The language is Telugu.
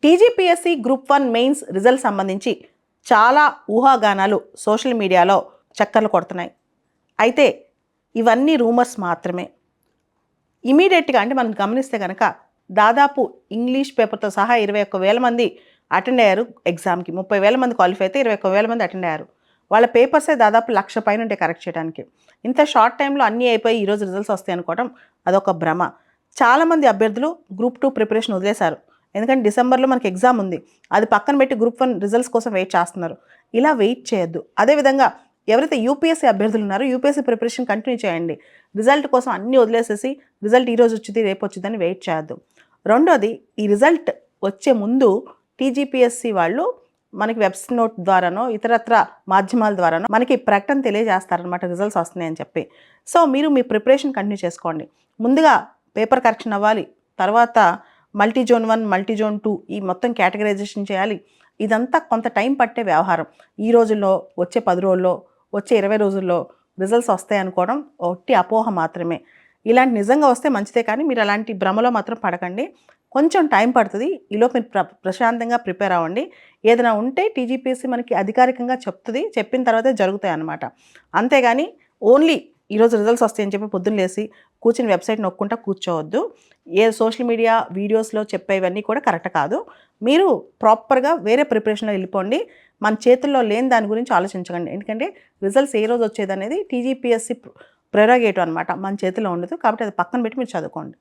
టీజీపీఎస్సీ గ్రూప్ 1 మెయిన్స్ రిజల్ట్ సంబంధించి చాలా ఊహాగానాలు సోషల్ మీడియాలో చక్కర్లు కొడుతున్నాయి. అయితే ఇవన్నీ రూమర్స్ మాత్రమే. ఇమీడియట్గా అంటే మనం గమనిస్తే కనుక దాదాపు ఇంగ్లీష్ పేపర్తో సహా 21,000 మంది అటెండ్ అయ్యారు ఎగ్జామ్కి. 30,000 మంది క్వాలిఫై అయితే 21,000 మంది అటెండ్ అయ్యారు. వాళ్ళ పేపర్సే దాదాపు 1,00,000 పైన ఉంటాయి కరెక్ట్ చేయడానికి. ఇంత షార్ట్ టైంలో అన్నీ అయిపోయి ఈరోజు రిజల్ట్స్ వస్తాయి అనుకోవడం అదొక భ్రమ. చాలామంది అభ్యర్థులు గ్రూప్ 2 ప్రిపరేషన్ వదిలేశారు. ఎందుకంటే డిసెంబర్లో మనకి ఎగ్జామ్ ఉంది. అది పక్కన పెట్టి గ్రూప్ 1 రిజల్ట్స్ కోసం వెయిట్ చేస్తున్నారు. ఇలా వెయిట్ చేయొద్దు. అదేవిధంగా ఎవరైతే యూపీఎస్సీ అభ్యర్థులు ఉన్నారో యూపీఎస్సీ ప్రిపరేషన్ కంటిన్యూ చేయండి. రిజల్ట్ కోసం అన్నీ వదిలేసేసి రిజల్ట్ ఈరోజు వచ్చింది రేపు వచ్చిందని వెయిట్ చేయొద్దు. రెండోది, ఈ రిజల్ట్ వచ్చే ముందు టీజీపీఎస్సీ వాళ్ళు మనకి నోట్ ద్వారానో ఇతరత్ర మాధ్యమాల ద్వారానో మనకి ప్రకటన తెలియజేస్తారనమాట రిజల్ట్స్ వస్తున్నాయని చెప్పి. సో మీరు మీ ప్రిపరేషన్ కంటిన్యూ చేసుకోండి. ముందుగా పేపర్ కరెక్షన్ అవ్వాలి. తర్వాత మల్టీజోన్ 1, మల్టీజోన్ 2 ఈ మొత్తం కేటగరైజేషన్ చేయాలి. ఇదంతా కొంత టైం పట్టే వ్యవహారం. ఈ రోజుల్లో, వచ్చే 10 రోజుల్లో, వచ్చే 20 రోజుల్లో రిజల్ట్స్ వస్తాయి అనుకోవడం ఒట్టి అపోహ మాత్రమే. ఇలాంటి నిజంగా వస్తే మంచిదే, కానీ మీరు అలాంటి భ్రమలో మాత్రం పడకండి. కొంచెం టైం పడుతుంది. ఈలోపు మీరు ప్రశాంతంగా ప్రిపేర్ అవ్వండి. ఏదైనా ఉంటే టీజీపీఎస్సీ మనకి అధికారికంగా చెప్తుంది. చెప్పిన తర్వాతే జరుగుతాయి అన్నమాట. అంతేగాని ఓన్లీ ఈరోజు రిజల్ట్స్ వస్తాయని చెప్పి పొద్దున్న లేసి కూర్చుని వెబ్సైట్ నొక్కుంటా కూర్చోవద్దు. ఏ సోషల్ మీడియా వీడియోస్లో చెప్పేవన్నీ కూడా కరెక్ట్ కాదు. మీరు ప్రాపర్గా వేరే ప్రిపరేషన్లో వెళ్ళిపోండి. మన చేతుల్లో లేని దాని గురించి ఆలోచించకండి. ఎందుకంటే రిజల్ట్స్ ఏ రోజు వచ్చేది అనేది టీజీపీఎస్సీ ప్రెరోగేటివ్ అనమాట. మన చేతిలో ఉండదు. కాబట్టి అది పక్కన పెట్టి మీరు చదువుకోండి.